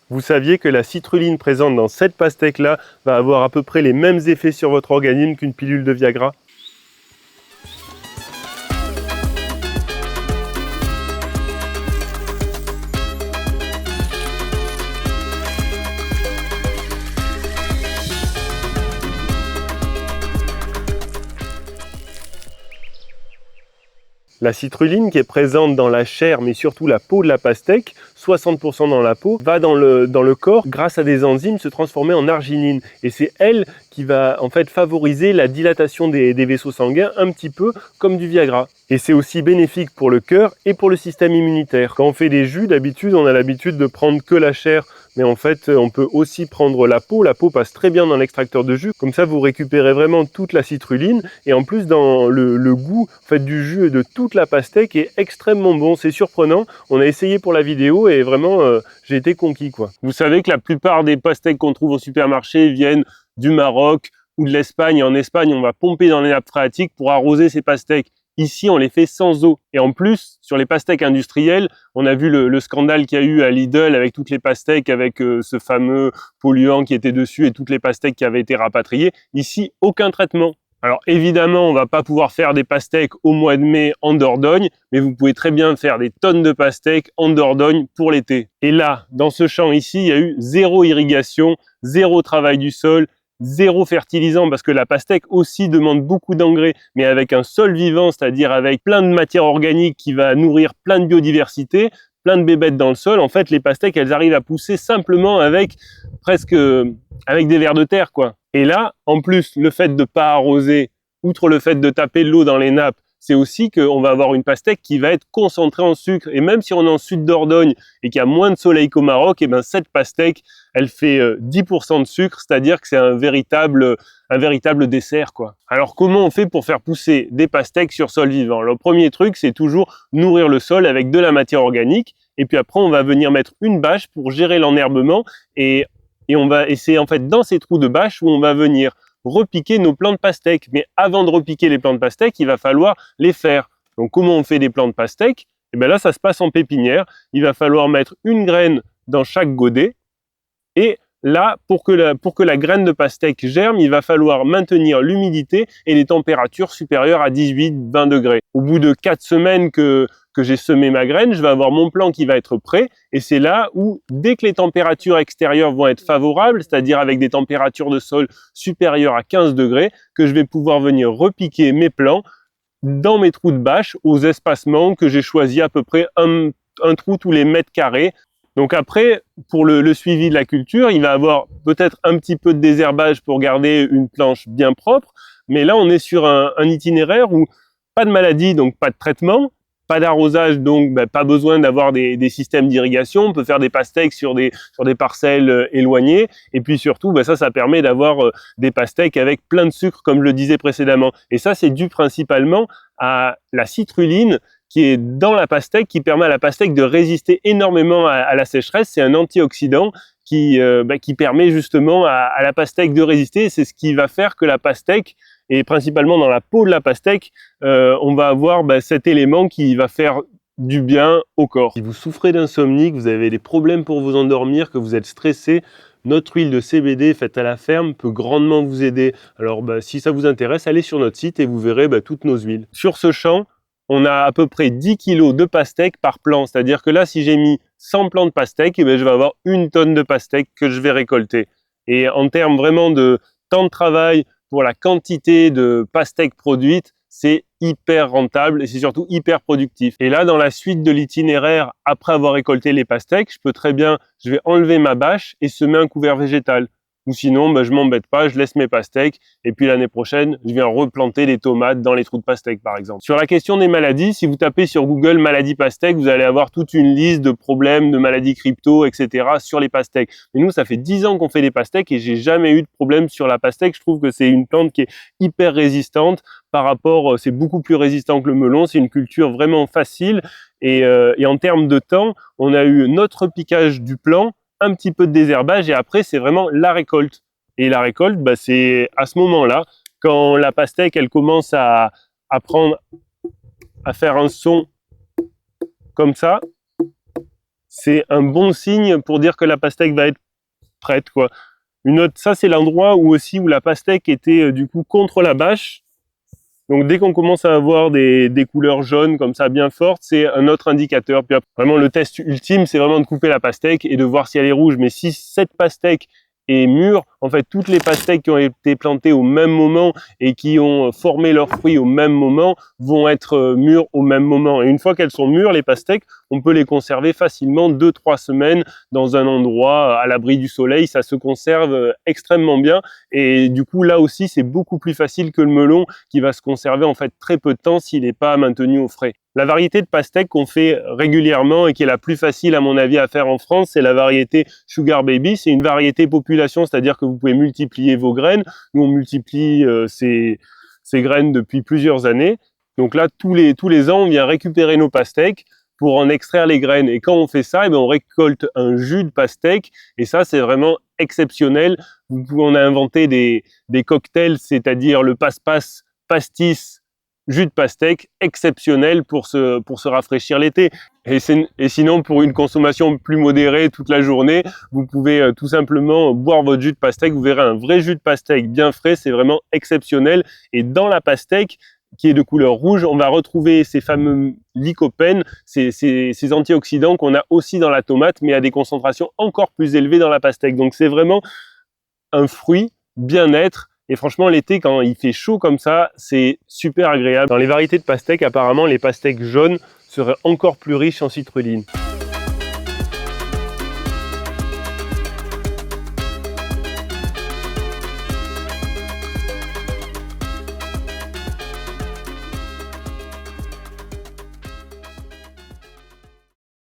Vous saviez que la citrulline présente dans cette pastèque-là va avoir à peu près les mêmes effets sur votre organisme qu'une pilule de Viagra? La citrulline qui est présente dans la chair, mais surtout la peau de la pastèque, 60% dans la peau, va dans le corps, grâce à des enzymes, se transformer en arginine. Et c'est elle qui va en fait favoriser la dilatation des vaisseaux sanguins, un petit peu comme du Viagra. Et c'est aussi bénéfique pour le cœur et pour le système immunitaire. Quand on fait des jus, d'habitude, on a l'habitude de prendre que la chair. Mais en fait, on peut aussi prendre la peau. La peau passe très bien dans l'extracteur de jus. Comme ça, vous récupérez vraiment toute la citrulline. Et en plus, dans le goût en fait, du jus et de toute la pastèque est extrêmement bon. C'est surprenant. On a essayé pour la vidéo et vraiment, j'ai été conquis, quoi. Vous savez que la plupart des pastèques qu'on trouve au supermarché viennent du Maroc ou de l'Espagne. Et en Espagne, on va pomper dans les nappes phréatiques pour arroser ces pastèques. Ici, on les fait sans eau. Et en plus, sur les pastèques industrielles, on a vu le scandale qu'il y a eu à Lidl avec toutes les pastèques, avec ce fameux polluant qui était dessus et toutes les pastèques qui avaient été rapatriées. Ici, aucun traitement. Alors évidemment, on va pas pouvoir faire des pastèques au mois de mai en Dordogne, mais vous pouvez très bien faire des tonnes de pastèques en Dordogne pour l'été. Et là, dans ce champ ici, il y a eu zéro irrigation, zéro travail du sol, zéro fertilisant, parce que la pastèque aussi demande beaucoup d'engrais, mais avec un sol vivant, c'est-à-dire avec plein de matière organique qui va nourrir plein de biodiversité, plein de bébêtes dans le sol. En fait, les pastèques, elles arrivent à pousser simplement avec avec des vers de terre, quoi. Et là, en plus, le fait de pas arroser, outre le fait de taper de l'eau dans les nappes, c'est aussi qu'on va avoir une pastèque qui va être concentrée en sucre. Et même si on est en sud Dordogne et qu'il y a moins de soleil qu'au Maroc, et ben cette pastèque, elle fait 10% de sucre, c'est-à-dire que c'est un véritable dessert, quoi. Alors comment on fait pour faire pousser des pastèques sur sol vivant? Le premier truc, c'est toujours nourrir le sol avec de la matière organique. Et puis après, on va venir mettre une bâche pour gérer l'enherbement et c'est en fait dans ces trous de bâche où on va venir repiquer nos plants de pastèque. Mais avant de repiquer les plants de pastèque, il va falloir les faire. Donc comment on fait des plants de pastèque? Et bien là, ça se passe en pépinière. Il va falloir mettre une graine dans chaque godet. Et là, pour que la graine de pastèque germe, il va falloir maintenir l'humidité et les températures supérieures à 18-20 degrés. Au bout de 4 semaines que j'ai semé ma graine, je vais avoir mon plant qui va être prêt. Et c'est là où, dès que les températures extérieures vont être favorables, c'est-à-dire avec des températures de sol supérieures à 15 degrés, que je vais pouvoir venir repiquer mes plants dans mes trous de bâche aux espacements que j'ai choisi à peu près un trou tous les mètres carrés. Donc après, pour le suivi de la culture, il va avoir peut-être un petit peu de désherbage pour garder une planche bien propre. Mais là, on est sur un itinéraire où pas de maladie, donc pas de traitement, pas d'arrosage, donc pas besoin d'avoir des systèmes d'irrigation. On peut faire des pastèques sur des parcelles éloignées. Et puis surtout, ça permet d'avoir des pastèques avec plein de sucre, comme je le disais précédemment. Et ça, c'est dû principalement à la citrulline qui est dans la pastèque, qui permet à la pastèque de résister énormément à la sécheresse. C'est un antioxydant qui permet justement à la pastèque de résister. C'est ce qui va faire que la pastèque, et principalement dans la peau de la pastèque, on va avoir cet élément qui va faire du bien au corps. Si vous souffrez d'insomnie, que vous avez des problèmes pour vous endormir, que vous êtes stressé, notre huile de CBD faite à la ferme peut grandement vous aider. Alors si ça vous intéresse, allez sur notre site et vous verrez toutes nos huiles. Sur ce champ, on a à peu près 10 kg de pastèques par plant. C'est-à-dire que là, si j'ai mis 100 plants de pastèques, je vais avoir 1 tonne de pastèques que je vais récolter. Et en termes vraiment de temps de travail, pour la quantité de pastèques produites, c'est hyper rentable et c'est surtout hyper productif. Et là, dans la suite de l'itinéraire, après avoir récolté les pastèques, je vais enlever ma bâche et semer un couvert végétal. Ou sinon, je m'embête pas, je laisse mes pastèques et puis l'année prochaine, je viens replanter des tomates dans les trous de pastèques, par exemple. Sur la question des maladies, si vous tapez sur Google maladie pastèque, vous allez avoir toute une liste de problèmes, de maladies crypto, etc. sur les pastèques. Mais nous, ça fait 10 ans qu'on fait des pastèques et j'ai jamais eu de problème sur la pastèque. Je trouve que c'est une plante qui est hyper résistante c'est beaucoup plus résistant que le melon. C'est une culture vraiment facile et en termes de temps, on a eu notre piquage du plant, un petit peu de désherbage et après c'est vraiment la récolte. Et la récolte, c'est à ce moment-là, quand la pastèque elle commence à faire un son comme ça, c'est un bon signe pour dire que la pastèque va être prête, quoi. Ça c'est l'endroit où la pastèque était du coup contre la bâche. Donc dès qu'on commence à avoir des couleurs jaunes comme ça bien fortes, c'est un autre indicateur. Puis après, vraiment le test ultime, c'est vraiment de couper la pastèque et de voir si elle est rouge. Mais si cette pastèque est mûre, en fait toutes les pastèques qui ont été plantées au même moment et qui ont formé leurs fruits au même moment vont être mûres au même moment. Et une fois qu'elles sont mûres, les pastèques, on peut les conserver facilement 2-3 semaines dans un endroit à l'abri du soleil. Ça se conserve extrêmement bien. Et du coup là aussi c'est beaucoup plus facile que le melon qui va se conserver en fait très peu de temps s'il n'est pas maintenu au frais. La variété de pastèque qu'on fait régulièrement et qui est la plus facile à mon avis à faire en France, c'est la variété Sugar Baby. C'est une variété population, c'est-à-dire que vous pouvez multiplier vos graines. Nous on multiplie ces graines depuis plusieurs années. Donc là tous les ans on vient récupérer nos pastèques pour en extraire les graines. Et quand on fait ça, on récolte un jus de pastèque. Et ça, c'est vraiment exceptionnel. On a inventé des cocktails, c'est-à-dire le passe-passe, pastis, jus de pastèque, exceptionnel pour se rafraîchir l'été. Et sinon, pour une consommation plus modérée toute la journée, vous pouvez tout simplement boire votre jus de pastèque. Vous verrez un vrai jus de pastèque bien frais, c'est vraiment exceptionnel. Et dans la pastèque, qui est de couleur rouge, on va retrouver ces fameux lycopènes, ces antioxydants qu'on a aussi dans la tomate, mais à des concentrations encore plus élevées dans la pastèque. Donc c'est vraiment un fruit bien-être. Et franchement, l'été, quand il fait chaud comme ça, c'est super agréable. Dans les variétés de pastèques, apparemment, les pastèques jaunes seraient encore plus riches en citrulline.